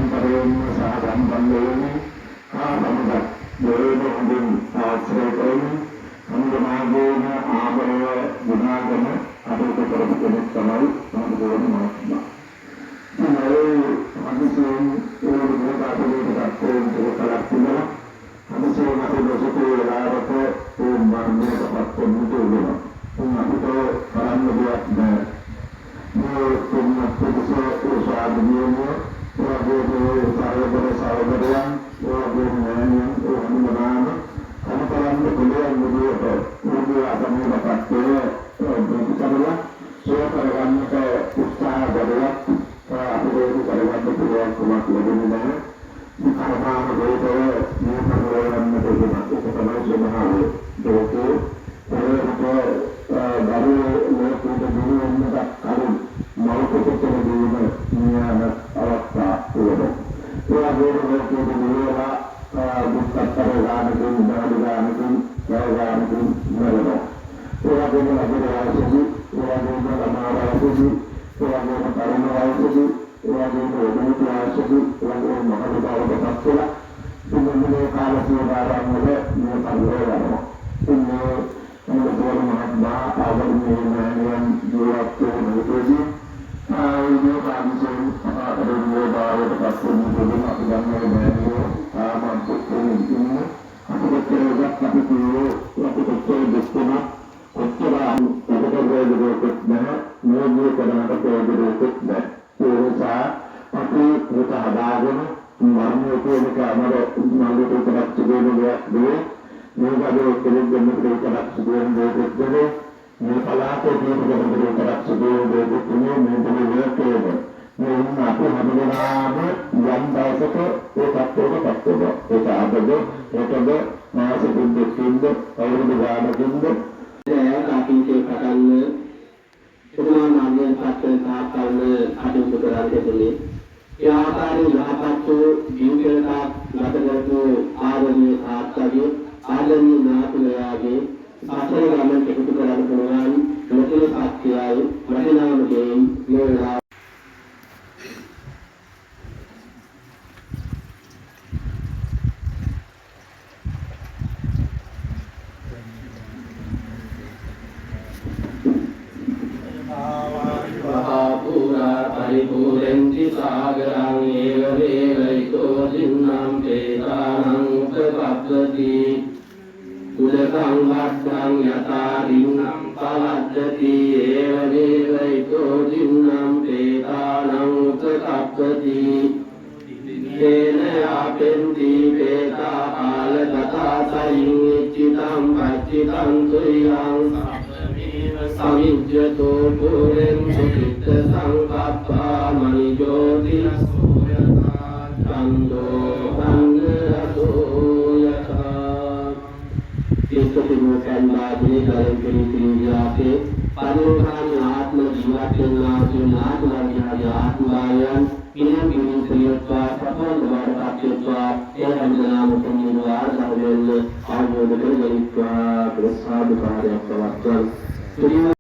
නිරන්තරයෙන්ම සහසම්බන්ධ වෙමින් ආගමක දෙවියන්ගෙන් ආශ්‍රය කරමින් අනුගමනයේම ආභරය ගුණාගම අපිට කරපු කෙනෙක් තමයි සම්බෝධි මහත්මයා. මේ අනුසයෙන් ඒ විදිහට අපිට කලක් තිබුණා. අනුසයෙන් අපේ දොස්තර වලට ඒ මර්මයටපත් වෙනවා. අපිට කරන්න දෙයක් නැහැ. මේ තුන්වත් ප්‍රතිසෝ සාධනියම ප්‍රබෝධයේ සාරබර සාරබරයන් ප්‍රබෝධනයන් ඕනමනාම අනුකරන්න පුළුවන් විදිහට මුළු අතමකට ප්‍රතිචාරය සෝකරගන්නට උත්සාහ කරලා අපේ කරවන්න පුළුවන් කමක් ලැබෙන්නේ නැහැ. මේ කරපාන දෙයක මේ කරවන්න දෙයක් තමයි සමාවේ දෝකෝ දරුවෝ ලෝකෙට දිනුවන්නට කලින් මෞඛ්‍යතර දීම න්‍යාය අවස්ථා වල ඒ වගේම ලෝකෙට දිනුවලා දුක්ඛතර ගානකින් බාධානකින් යෝගානකින් නරනවා ඒ වගේම අපේ ආශිර්වාදي ඒ වගේම ළමාවාසදී ඒ වගේම තරුණවාසදී ඒ වගේම උතුම් ආශිර්වාදي ඒ වගේම මහලුකාවටපත් වෙලා මේ කාල සීමාවන් වල මේ පරිවර්තන ඉන්නේ සම්බෝධි මහත්මයා ආවර්ණීය මහණියන් ජීවත් වන විදිහදී ආයුධ කාර්යයෙන් ආදරණීය භාවයට පස්සෙන් දෙන්න අපි ගන්නවා මහණියෝ ආමන්ත්‍රණ දෙන්න අපිට කෙරෙහි අපිට දෙස්තන ඔච්චර අපිට නැහැ මේ කරනට ප්‍රයෝජනයක් නැහැ ඒ නිසා අපි මේක හදාගෙන මරණය කියන කාමර උන්වහන්සේ කරක් තිබෙනවා නේ මේ වගේ කෙනෙක් දෙන්නෙකුට කරක් සිදුවෙන දෙයක් නෙවෙයි මේ පලාතේ තියෙන කෙනෙකුට කරක් සිදුවෙන දෙයක් නෙවෙයි මේ දෙන්නේ වේකේව මේ අපේ හැමදෙනාම යම් දවසක ඒ තත්ත්වයකටපත් වෙනවා ඒක ආදද මාසෙකින් දෙකකින්ද අවුරුදු ගානකින්ද ආකින්චේ පටන් සුදුමාන ආර්යයන් පස්සේ තාකල්න කටයුතු කරන්නේ ඒ ආකාරයෙන් යහපත් ජීවිතයක් ගත කරපු ආර්යයන් ආත්මය ආදරණීය නායකයාගේ සාසන ගමන් කෙටු කරන්න පුළුවන් ලෝකේ සත්‍යයයි වටිනාම දෙයින් මේ පරිපූර්ණන්ති සාගරං ඒව වේවයිතෝ දින්නම් තේතානං උපපද්දති කුලකං වද්දං යතා දින්නම් පවද්දති ඒව වේවයිතෝ දින්නම් තේතානං උපපද්දති තේන ආපෙන්ති වේතා කාලගතා සයින් ඉච්ඡිතං පච්චිතං තුයං සමිජ්ජතෝ පුරෙන් සුඛිත සංකප්පා මනිජෝති සූයතා චන්දෝ අන්නතෝ යතා ඉස්සතිමෝ සම්මාදී කරෙන් පිළිපිරියාසේ පරිෝධාන ආත්ම ජීවත්වනා ආත්මයන් ආත්මයන් ඉනිමින් සියත්වා සපෝල් වරපත්වා එයන්දනාම සම්මුවාර සමෙන්න ආයෝධ කරගනිත්වා ප්‍රසාද කාර්යයක් පවත්වන